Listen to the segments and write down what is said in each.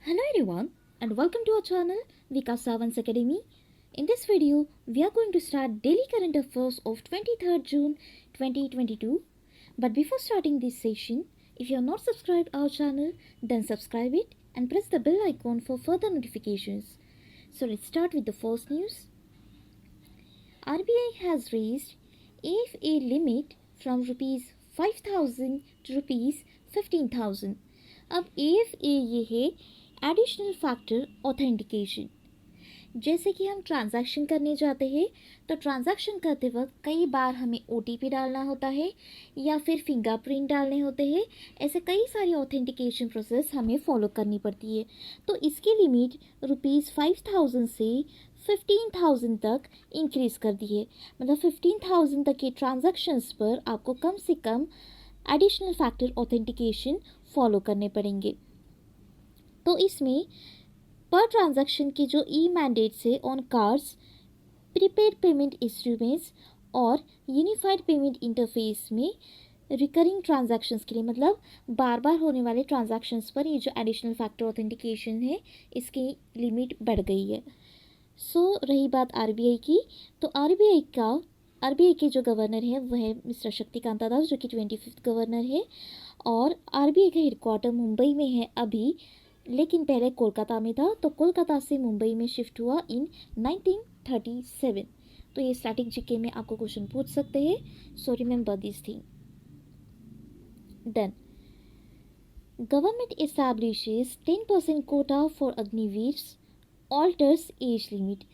Hello everyone and welcome to our channel Vikas Savans Academy. In this video, we are going to start daily current affairs of 23rd June 2022. But before starting this session, if you are not subscribed our channel, then subscribe it and press the bell icon for further notifications. So let's start with the first news. RBI has raised AFA limit from rupees 5,000 to rupees 15,000. अब AFA ये है additional factor authentication. जैसे कि हम transaction करने जाते हैं तो ट्रांजैक्शन करते वक्त कई बार हमें OTP डालना होता है या फिर फिंगरप्रिंट डालने होते हैं। ऐसे कई सारी ऑथेंटिकेशन प्रोसेस हमें फॉलो करनी पड़ती है। तो इसकी लिमिट ₹5,000 से 15,000 तक इंक्रीज़ कर दी है। मतलब 15,000 तक के ट्रांजैक्शंस पर आपको कम से कम एडिशनल फैक्टर ऑथेंटिकेशन फॉलो करने पड़ेंगे। तो इसमें पर ट्रांजैक्शन के जो ई मैंडेट्स है on cards, prepaid payment instruments और यूनिफाइड पेमेंट इंटरफेस में रिकरिंग ट्रांजैक्शंस के लिए मतलब बार बार होने वाले ट्रांजैक्शंस पर ये जो एडिशनल फैक्टर ऑथेंटिकेशन है इसकी लिमिट बढ़ गई है। रही बात आरबीआई की, तो आरबीआई के जो गवर्नर है वह है मिस्टर शक्तिकांता दास जो कि 25th गवर्नर है और आरबीआई का हेडक्वार्टर मुंबई में है अभी, लेकिन पहले कोलकाता में था। तो कोलकाता से मुंबई में शिफ्ट हुआ इन 1937। तो ये स्टैटिक जीके में आपको क्वेश्चन पूछ सकते हैं, so remember this thing. Then government establishes 10% quota for Agniveers, alters age limit.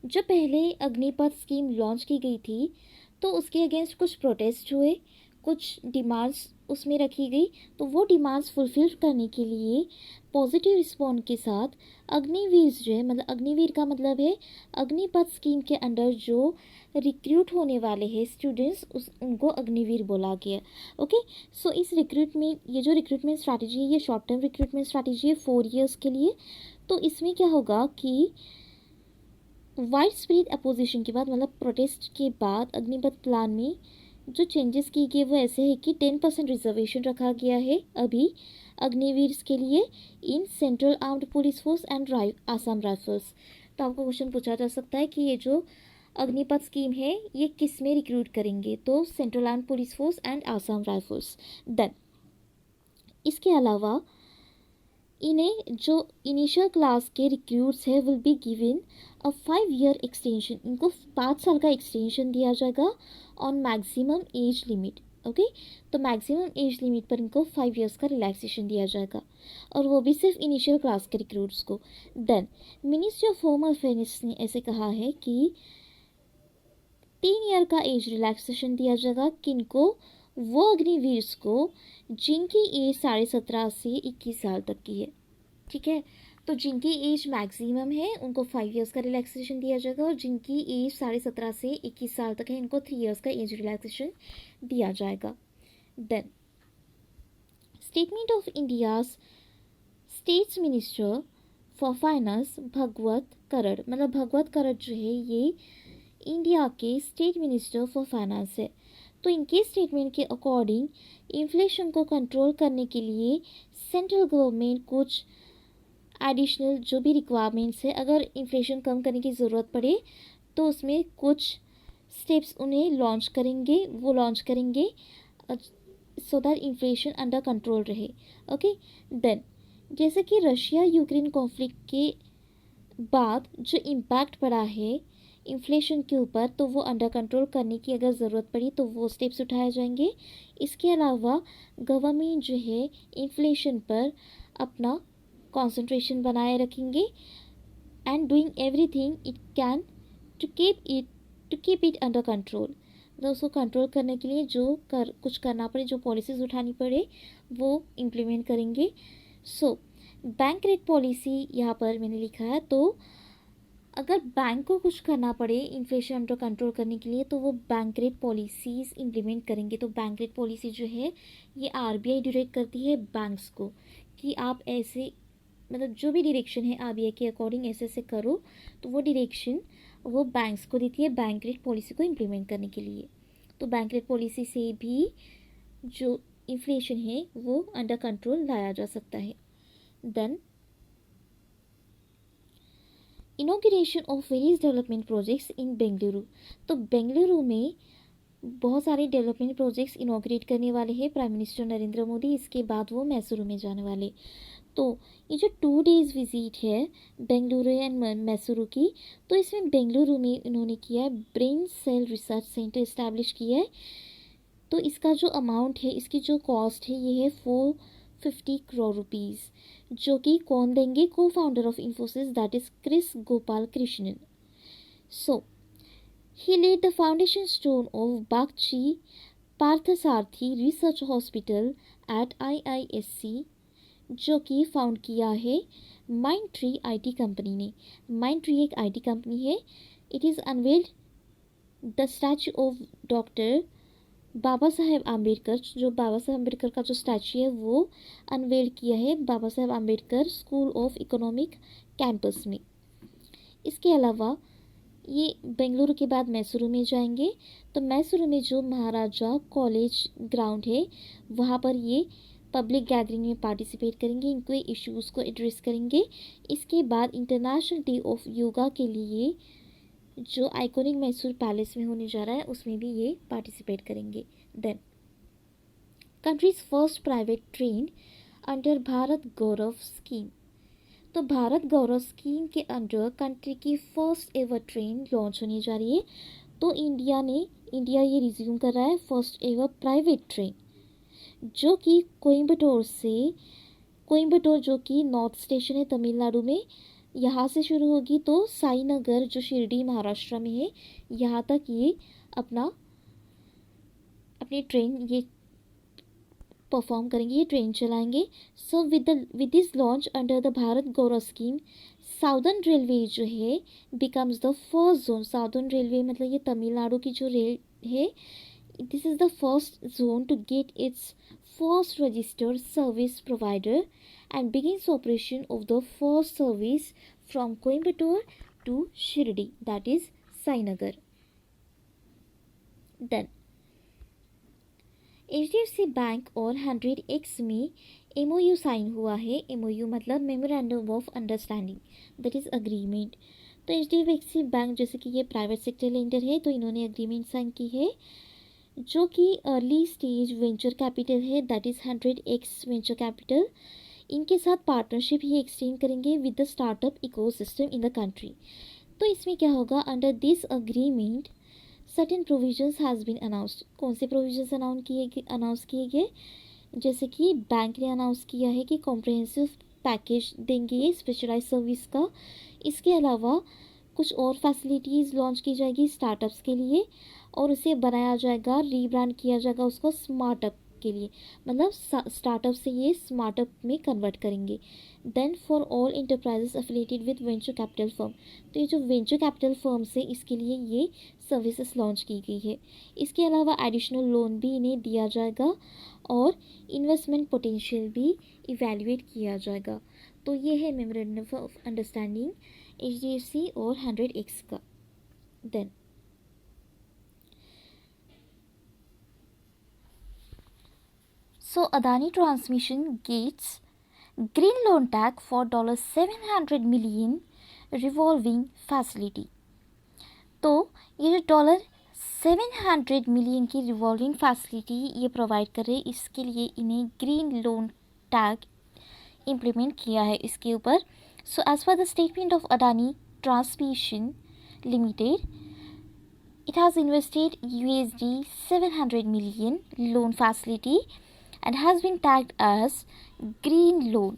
जो पहले अग्निपथ स्कीम लॉन्च की गई थी तो उसके अगेंस्ट कुछ प्रोटेस्ट हुए, कुछ डिमांड्स उसमें रखी गई। तो वो डिमांड्स फुलफिल करने के लिए पॉजिटिव रिस्पॉन्ड के साथ अग्निवीर जो है, मतलब अग्निवीर का मतलब है अग्निपथ स्कीम के अंडर जो रिक्रूट होने वाले हैं स्टूडेंट्स, उनको अग्निवीर बोला गया। ओके, सो इस ये जो रिक्रूटमेंट स्ट्रैटेजी है ये शॉर्ट टर्म रिक्रूटमेंट स्ट्रैटेजी है 4 ईयर्स के लिए। तो इसमें क्या होगा कि वाइड स्प्रेड अपोजिशन के बाद मतलब प्रोटेस्ट के बाद अग्निपथ प्लान में जो चेंजेस की गई वो ऐसे है कि 10% रिजर्वेशन रखा गया है अभी अग्निवीर के लिए in central armed police force and Assam rifles. तो आपको क्वेश्चन पूछा जा सकता है कि ये जो अग्निपथ स्कीम है ये किस में रिक्रूट करेंगे, तो central armed police force and Assam rifles. Then इसके अलावा इन्हें जो इनिशियल क्लास के रिक्रूट्स है will be given a 5-year extension. इनको 5 साल का एक्सटेंशन दिया जाएगा on maximum age limit. Okay, तो मैक्सिमम एज लिमिट पर इनको 5 years का रिलैक्सेशन दिया जाएगा और वो भी सिर्फ इनिशियल क्लास के रिक्रूट्स को। Then ministry of home affairs ने ऐसे कहा है कि 3 year का एज रिलैक्सेशन दिया जाएगा किनको, वो अग्निवीर्स को जिनकी एज 17.5 से 21 साल तक की है। ठीक है, तो जिनकी एज मैक्सिमम है उनको 5 years का रिलैक्सेशन दिया जाएगा और जिनकी एज 17.5 से 21 साल तक है इनको 3 years का एज रिलैक्सेशन दिया जाएगा। Then statement of India's states minister for finance Bhagwat Karad, मतलब भगवत करड़ जो है ये इंडिया के स्टेट मिनिस्टर फॉर फाइनेंस है। तो इनके स्टेटमेंट के अकॉर्डिंग इन्फ्लेशन को कंट्रोल करने के लिए सेंट्रल गवर्नमेंट कुछ एडिशनल जो भी रिक्वायरमेंट्स है, अगर इन्फ्लेशन कम करने की ज़रूरत पड़े तो उसमें कुछ स्टेप्स उन्हें लॉन्च करेंगे so that inflation under control रहे। ओके, देन जैसे कि रशिया यूक्रेन कॉन्फ्लिक्ट के बाद जो इम्पैक्ट पड़ा है इन्फ्लेशन के ऊपर तो वो अंडर कंट्रोल करने की अगर ज़रूरत पड़ी तो वो स्टेप्स उठाए जाएंगे। इसके अलावा गवर्नमेंट जो है इन्फ्लेशन पर अपना कंसंट्रेशन बनाए रखेंगे and doing everything it can to keep it under control. मतलब उसको कंट्रोल करने के लिए जो कुछ करना पड़े, जो पॉलिसीज़ उठानी पड़े वो इम्प्लीमेंट करेंगे। बैंक रेट पॉलिसी यहाँ पर मैंने लिखा है, तो अगर बैंक को कुछ करना पड़े इन्फ्लेशन अंडर कंट्रोल करने के लिए तो वो बैंक रेट पॉलिसीज़ इम्प्लीमेंट करेंगे। तो बैंक रेट पॉलिसी जो है ये आरबीआई डायरेक्ट करती है बैंक्स को कि आप ऐसे, मतलब जो भी डायरेक्शन है आरबीआई के अकॉर्डिंग ऐसे ऐसे करो, तो वो डायरेक्शन वो बैंक्स को देती है बैंक रेट पॉलिसी को इम्प्लीमेंट करने के लिए। तो बैंक रेट पॉलिसी से भी जो इन्फ्लेशन है वो अंडर कंट्रोल लाया जा सकता है। Then inauguration of various development projects in Bengaluru. तो बेंगलुरु में बहुत सारे डेवलपमेंट प्रोजेक्ट्स इनॉग्रेट करने वाले हैं प्राइम मिनिस्टर नरेंद्र मोदी। इसके बाद वो मैसूरू में जाने वाले। तो ये जो 2 डेज़ विजिट है बेंगलुरु एंड मैसूरू की, तो इसमें बेंगलुरु में इन्होंने किया है brain cell research centre establish किया है। तो इसका जो अमाउंट है, इसकी जो कॉस्ट है, ये है 450 करोड़ रुपीज़, जो कि कौन देंगे? को founder of Infosys, that is Kris Gopalakrishnan. So he laid the foundation stone of Bagchi Parthasarathy research hospital at IISc, जो कि फाउंड किया है माइंडट्री आईटी कंपनी ने। माइंडट्री एक आईटी कंपनी है। It is unveiled the statue of doctor Baba Saheb Ambedkar, जो बाबा साहेब आम्बेडकर का जो स्टैचू है वो अनवेल किया है Baba Saheb Ambedkar school of economic campus में। इसके अलावा ये बेंगलुरु के बाद मैसूरू में जाएंगे। तो मैसूरू में जो महाराजा कॉलेज ग्राउंड है, वहाँ पर ये पब्लिक गैदरिंग में पार्टिसिपेट करेंगे, इनके इश्यूज़ को एड्रेस करेंगे। इसके बाद इंटरनेशनल डे ऑफ योगा के लिए जो आइकॉनिक मैसूर पैलेस में होने जा रहा है, उसमें भी ये पार्टिसिपेट करेंगे। Then countries first private train under Bharat Gaurav scheme. तो भारत गौरव स्कीम के अंडर कंट्री की फर्स्ट एवर ट्रेन लॉन्च होने जा रही है। तो इंडिया ये रिज्यूम कर रहा है फर्स्ट एवर प्राइवेट ट्रेन, जो कि कोयम्बटूर जो कि नॉर्थ स्टेशन है तमिलनाडु में, यहाँ से शुरू होगी तो साईनगर जो शिरडी महाराष्ट्र में है, यहाँ तक ये अपनी ट्रेन ये परफॉर्म करेंगे, ये ट्रेन चलाएंगे। So with this launch under the Bharat Gaurav scheme, southern railway जो है becomes the first zone. Southern railway मतलब ये तमिलनाडु की जो रेल है, this is the first zone to get its first registered service provider and begins operation of the first service from Coimbatore to Shirdi, that is Sainagar. Then HDFC bank और 100X में MOU sign हुआ है। MOU मतलब memorandum of understanding, that is agreement. तो HDFC bank जैसे कि ये private sector lender है, तो इन्होंने अग्रीमेंट साइन की है, जो कि अर्ली स्टेज वेंचर कैपिटल है, that is 100X venture capital. इनके साथ पार्टनरशिप ही एक्सटेंड करेंगे with the startup ecosystem in the country. तो इसमें क्या होगा? Under this agreement certain provisions has been announced. कौन से प्रोविजंस अनाउंस किए गए? जैसे कि बैंक ने अनाउंस किया है कि कॉम्प्रहेंसिव पैकेज देंगे ये स्पेशलाइज सर्विस का। इसके अलावा कुछ और फैसिलिटीज़ लॉन्च की जाएगी स्टार्टअप्स के लिए, और उसे बनाया जाएगा, रीब्रांड किया जाएगा उसको स्मार्टअप के लिए, मतलब स्टार्टअप से ये स्मार्टअप में कन्वर्ट करेंगे। Then for all enterprises affiliated with venture capital firm, तो ये जो वेंचर कैपिटल फर्म्स है इसके लिए ये सर्विसेज लॉन्च की गई है। इसके अलावा एडिशनल लोन भी इन्हें दिया जाएगा और इन्वेस्टमेंट पोटेंशियल भी इवेल्युएट किया जाएगा। तो ये है मेमोरेंडम ऑफ अंडरस्टैंडिंग HDFC और 100X का। Then So Adani Transmission gets green loan tag for $700 million revolving facility। तो ये जो $700 million की रिवॉल्विंग फैसिलिटी ये प्रोवाइड कर रहे हैं, इसके लिए इन्हें ग्रीन लोन टैग इम्प्लीमेंट किया है इसके ऊपर। So as per the statement of Adani Transmission Limited, it has invested $700 million loan facility and has been tagged as green loan।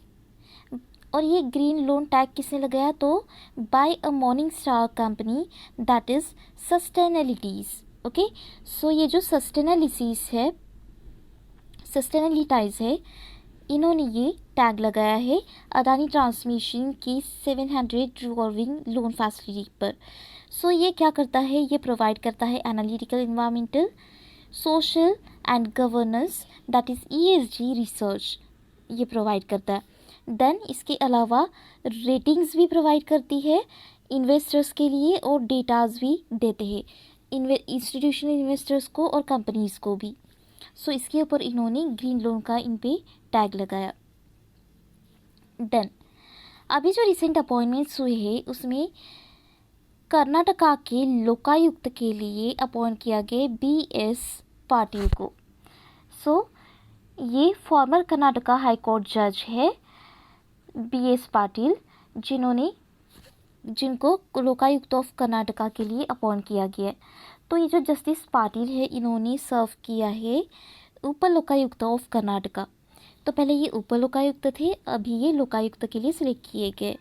और ये ग्रीन लोन टैग किसने लगाया? तो by a morning star company, that is Sustainalytics. Okay, so ये जो सस्टेनेलिटाइज है, इन्होंने ये टैग लगाया है अदानी ट्रांसमिशन की 700 रिवॉल्विंग लोन फैसिलिटी पर। सो ये क्या करता है? ये प्रोवाइड करता है analytical, environmental, social and governance, that is ESG research ये प्रोवाइड करता है। देन इसके अलावा रेटिंग्स भी प्रोवाइड करती है इन्वेस्टर्स के लिए और डेटाज भी देते हैं इंस्टीट्यूशनल इन्वेस्टर्स को और कंपनीज़ को भी। सो इसके ऊपर इन्होंने ग्रीन लोन का इन पे टैग लगाया। देन अभी जो रिसेंट अपॉइंटमेंट्स हुए हैं उसमें कर्नाटका के लोकायुक्त के लिए अपॉइंट किया गया BS पाटिल को। ये फॉर्मर कर्नाटका हाई कोर्ट जज है BS पाटिल, जिनको लोकायुक्त ऑफ कर्नाटका के लिए अपॉइंट किया गया है। तो ये जो जस्टिस पाटिल है इन्होंने सर्व किया है उप लोकायुक्त ऑफ कर्नाटका। तो पहले ये उप लोकायुक्त थे, अभी ये लोकायुक्त के लिए सिलेक्ट किए गए।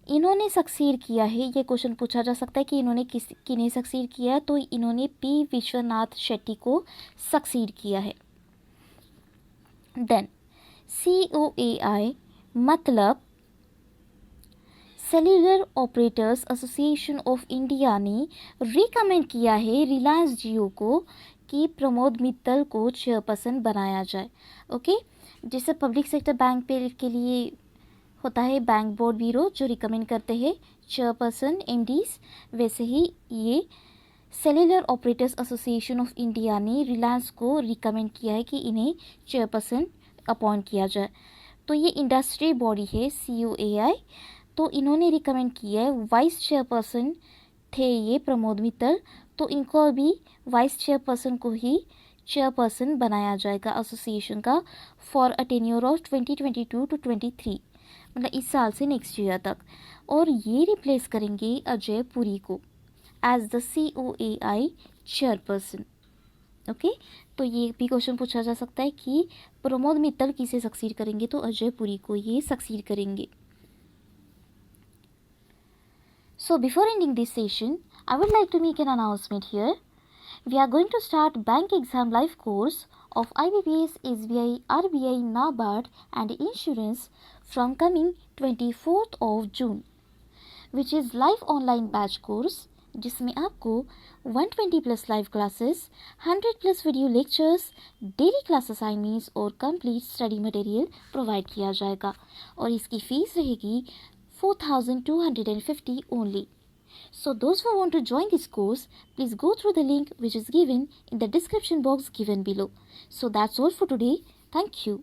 इन्होंने सक्सीड किया है, ये क्वेश्चन पूछा जा सकता है कि इन्होंने किन्हें सक्सीड किया, तो इन्होंने P विश्वनाथ शेट्टी को सक्सीड किया है। देन COAI मतलब cellular operators association of India ने रिकमेंड किया है रिलायंस जियो को कि प्रमोद मित्तल को चेयरपर्सन बनाया जाए। ओके, जैसे पब्लिक सेक्टर बैंक पे के लिए होता है बैंक बोर्ड ब्यूरो जो रिकमेंड करते हैं चेयरपर्सन MDs, वैसे ही ये cellular operators association of India ने रिलायंस को रिकमेंड किया है कि इन्हें चेयरपर्सन अपॉइंट किया जाए। तो ये इंडस्ट्री बॉडी है COAI, तो इन्होंने रिकमेंड किया है। वाइस चेयरपर्सन थे ये प्रमोद मित्तल, तो इनको भी वाइस चेयरपर्सन को ही चेयरपर्सन बनाया जाएगा एसोसिएशन का for a tenure of 2022 to 23, मतलब इस साल से नेक्स्ट ईयर तक। और ये रिप्लेस करेंगे अजय पुरी को as the COAI chairperson. Okay, तो ये भी क्वेश्चन पूछा जा सकता है कि प्रमोद मित्तल किसे सक्सीड करेंगे, तो अजय पुरी को ये सक्सीड करेंगे। So before ending this session, I would like to make an announcement here. We are going to start bank exam live course of IBPS, SBI, RBI, NABARD and insurance from coming 24th of June, which is live online batch course जिसमें आपको 120 plus live classes, 100 plus video lectures, daily class assignments और complete study material provide किया जाएगा और इसकी fees रहेगी 4,250 only. So those who want to join this course, please go through the link which is given in the description box given below. So that's all for today. Thank you.